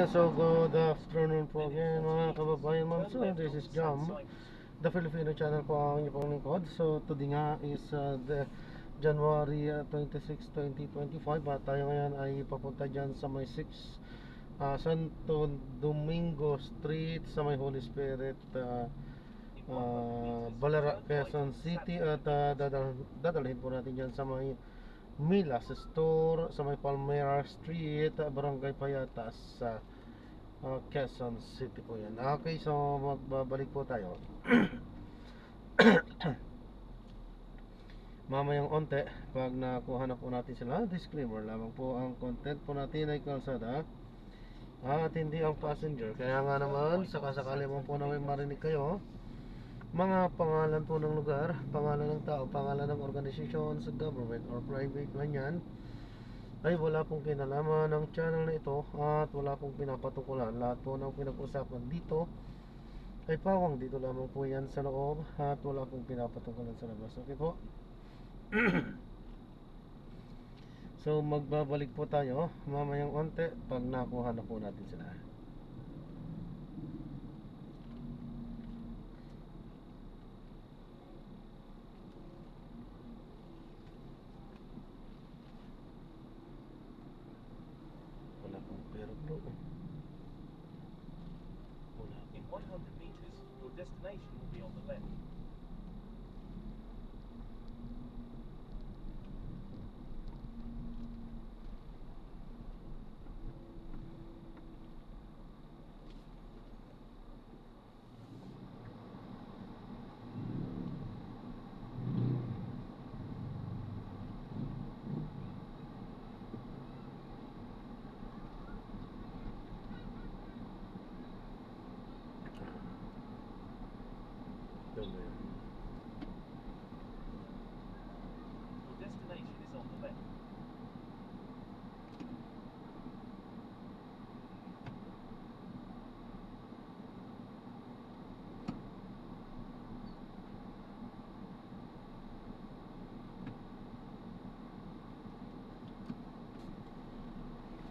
So good afternoon po again mga kababayan, ma'am. So this is Jam, the Filipino channel po ang inyong lingkod. So today nga is the January 26, 2025 at tayo ngayon ay papunta dyan sa may 6 Santo Domingo Street sa may Holy Spirit, Balara, Quezon City. At dadalhin po natin dyan sa may Milas Store sa may Palmera Street, Barangay Payatas, sa Quezon City po yan. Okay, so magbabalik po tayo mamayang onte pag nakuha na po natin sila. Disclaimer lamang po, ang content po natin ay kalsada at hindi ang passenger. Kaya nga naman, sakasakali mo po na may marinig kayo mga pangalan po ng lugar, pangalan ng tao, pangalan ng organisasyon sa government or private man yan, ay wala pong kinalaman ng channel na ito at wala pong pinapatukulan. Lahat po ng pinag-usapan dito ay pawang dito lamang po yan sa loob at wala pong pinapatukulan sa labas. Okay po? So magbabalik po tayo mamayang onte pag nakuha na po natin sila. Wala pong pero bro. In 100 meters, your destination will be on the left. Your destination is on the left.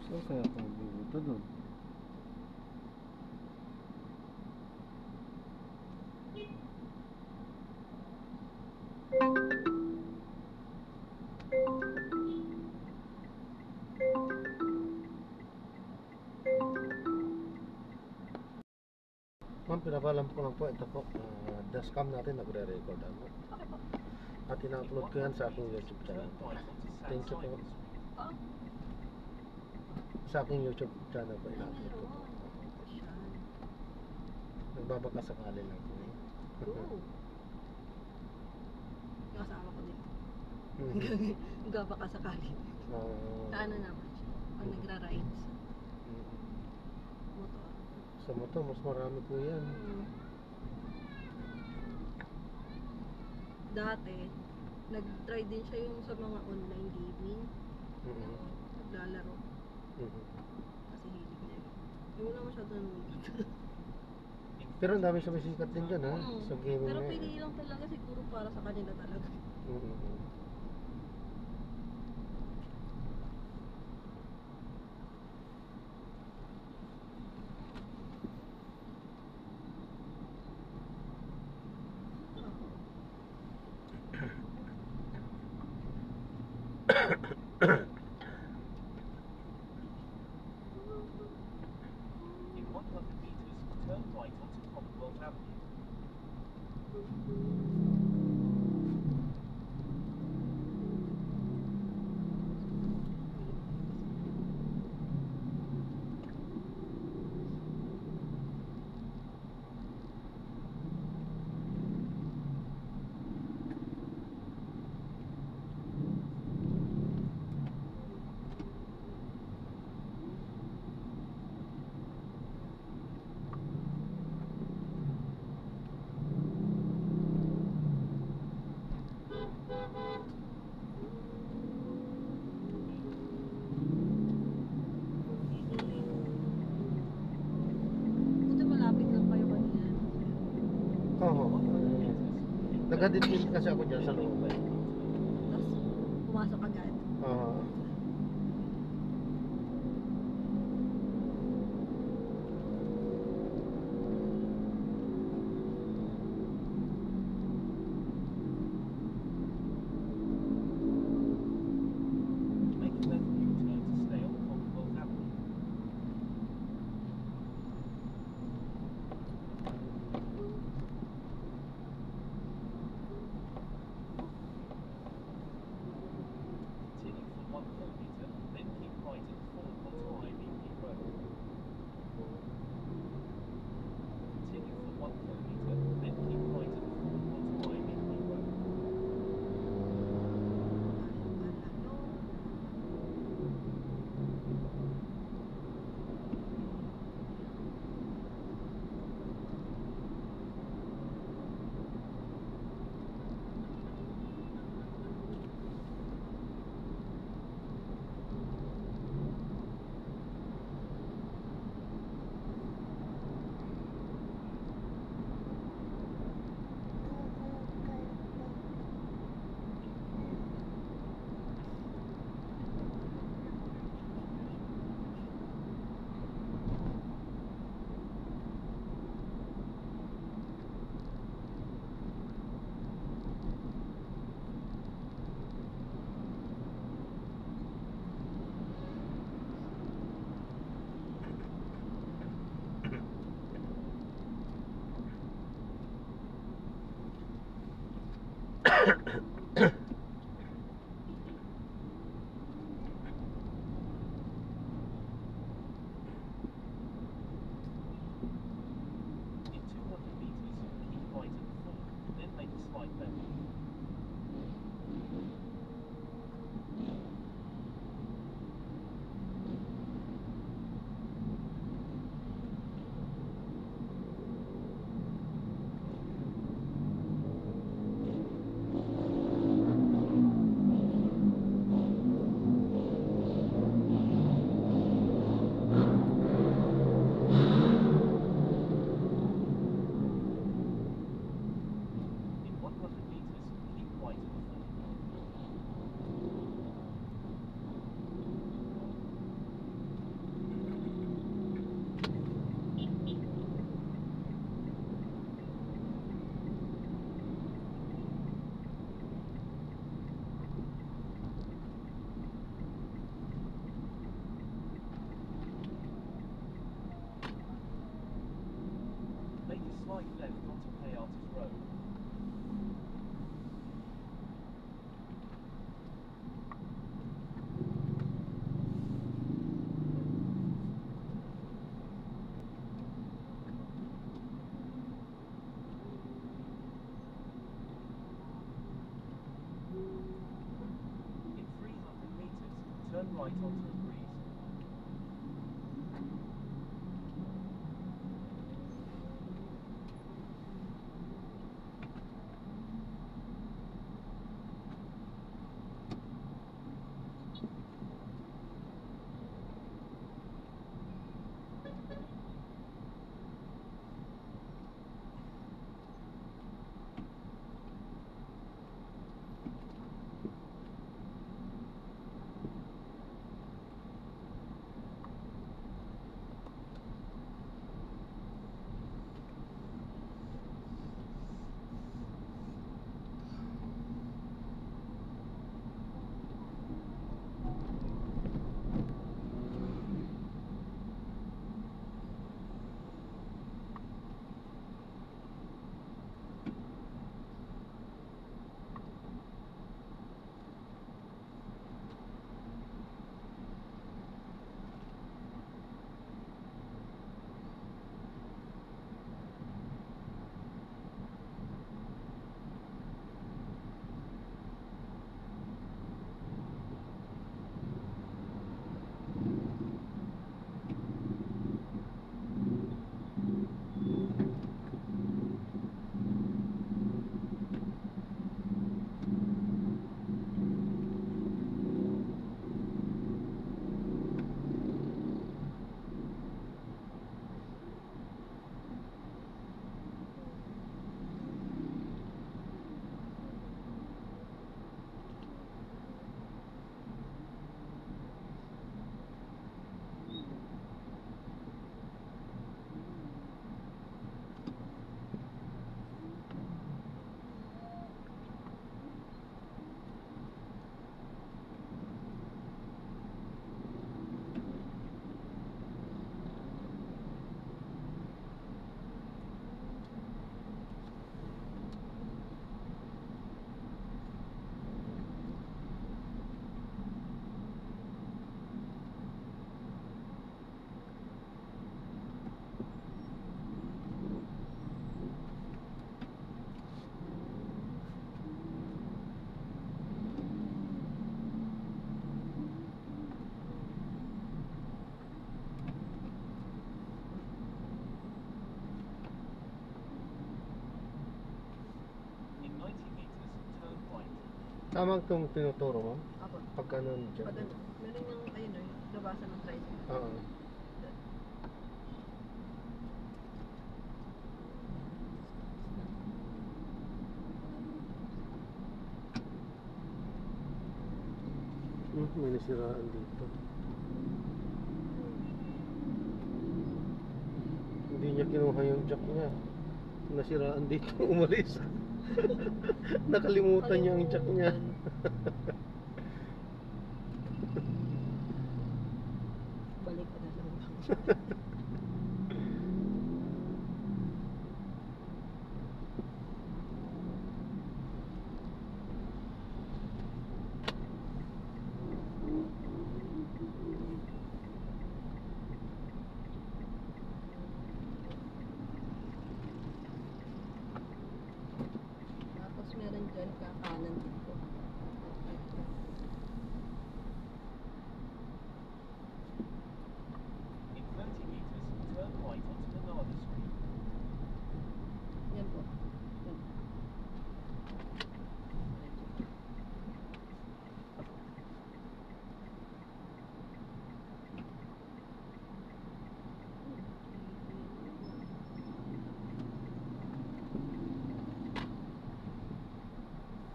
So kaya kung bubuto dun. Ma'am, pinapalam ko lang po, ito po, dashcam natin nagre-record ano. At ina-upload ko yan sa aking YouTube channel. Thank you po. Sa aking YouTube channel po ina-upload ko po. Nagbabaka sakali lang po eh. Yung kasama ko din. Nagbabaka sakali. Ano naman siya? Pag nagra-rides. Motor. Sa motor, mas marami po yan. Dati, nag-try din siya yung sa mga online gaming. Naglalaro. Kasi hilig niya. Yung wala masyado nanonood. Pero ang dami sumisikat din dyan ha, sa gaming. Pero na pili lang talaga siguro para sa kanila talaga. In 100 meters, turn right onto Commonwealth Avenue. Buti malapit lang kayo kanina. Oo. Nag-admit kasi ako dyan sa loob. Tapos, pumasok agad. Oo. right left onto Payartis Road. In 300 meters, turn right onto a breeze. In 90 meters, turn right. Tamang itong tinuturo mo? Apo. Pagka nun dyan? Pag ano, meron yung, ayun o, yung labasan ng tricycle. Oo. May nasiraan dito. Hindi niya kinuha yung jack niya. Nasiraan dito, umalis. Nakalimutan niya ang jack niya. Balik ka na lang. Tapos meron dyan kakanan dito. In 30 meters, turn right onto Menarda Street. Yan po. Yan.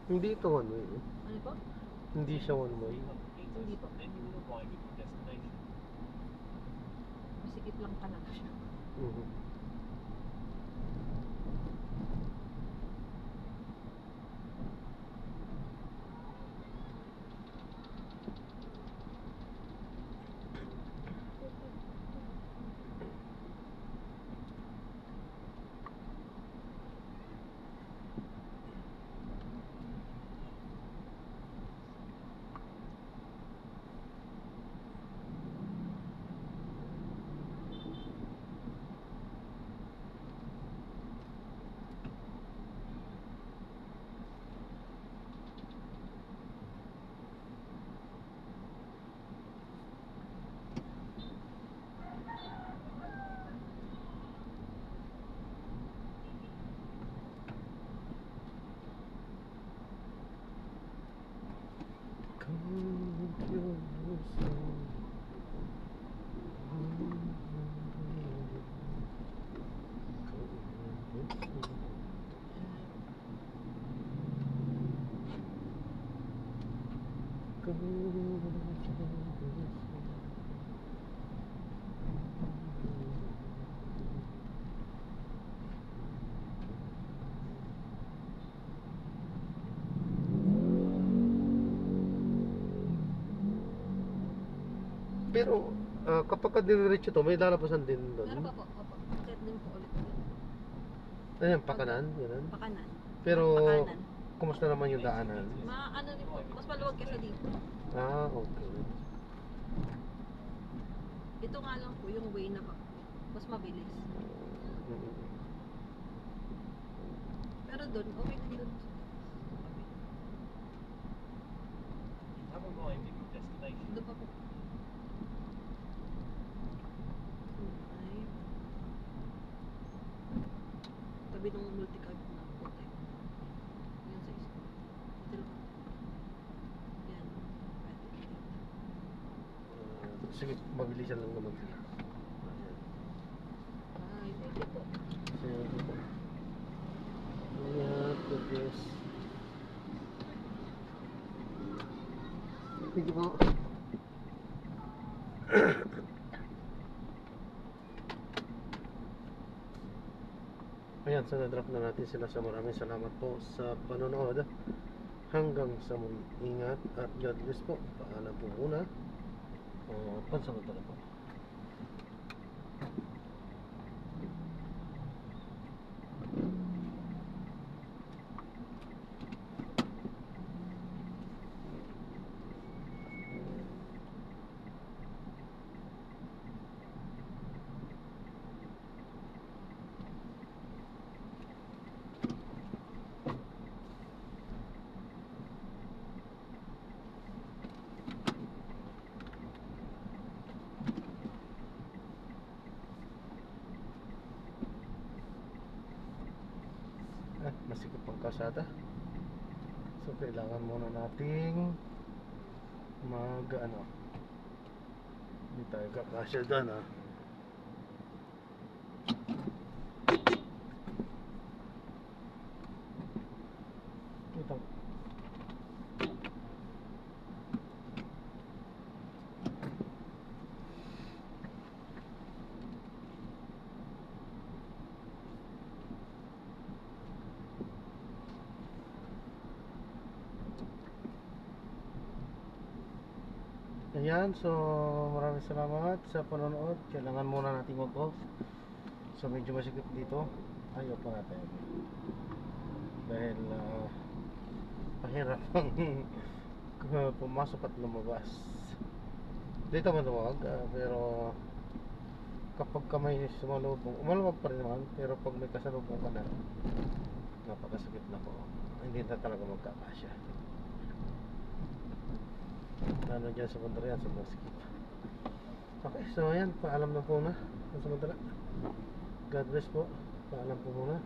Hindi ito one way. Ano po? Hindi siya one way. 300 meters, Hindi po. then you will arrive at your destination. Masikip lang talaga siya. Mhm. Pero kapag ka diniretso to, may lalapasan din doon. Meron pa po, opo. Set din po ulit. Ayan, pakanan, ganun. Pakanan. Pero, Pakanan. kumusta naman yung daanan? Ano din po, mas maluwag kesa dito. Ah, okay. Ito nga lang po, yung way na mas mabilis. Mm. Pero doon, okay din doon. You have arrived at your destination. Doon pa po. Ay. Tabi ng multicab na puti. Yan sa isa. Ito lang. Yan. Pwede. Sige, mabilisan lang naman sila. Ay, thank you po. Sige po. Ayan, good news. Thank you po. Ayan, so na-drop na natin sila sa maraming salamat po sa panonood. Hanggang sa muli, ingat at God bless po. Paalam po muna. Pansamantala po. Masikip ang kalsada, so kailangan muna nating hindi tayo kakasya doon ito. Ayan, so maraming salamat sa panonood. Kailangan muna natin mag-off. So medyo masikip dito. Ayaw pa natin. Dahil pahirap ang pumasok at lumabas. Dito man lumawag, pero kapag ka may sumalubong, umalawag pa rin naman. Pero pag may kasalubong ka na, napakasakit na po. Hindi na talaga magkakasya. Lalo dyan sa Bandaran, sa Masikip. Okay, so ayan, paalam na po na sa Bandaran. God bless po. Paalam po muna.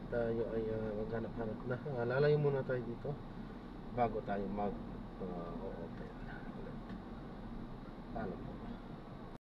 Tayo ay maghanap-hanap na. Lalayo muna tayo dito bago tayo mag-open. Paalam po.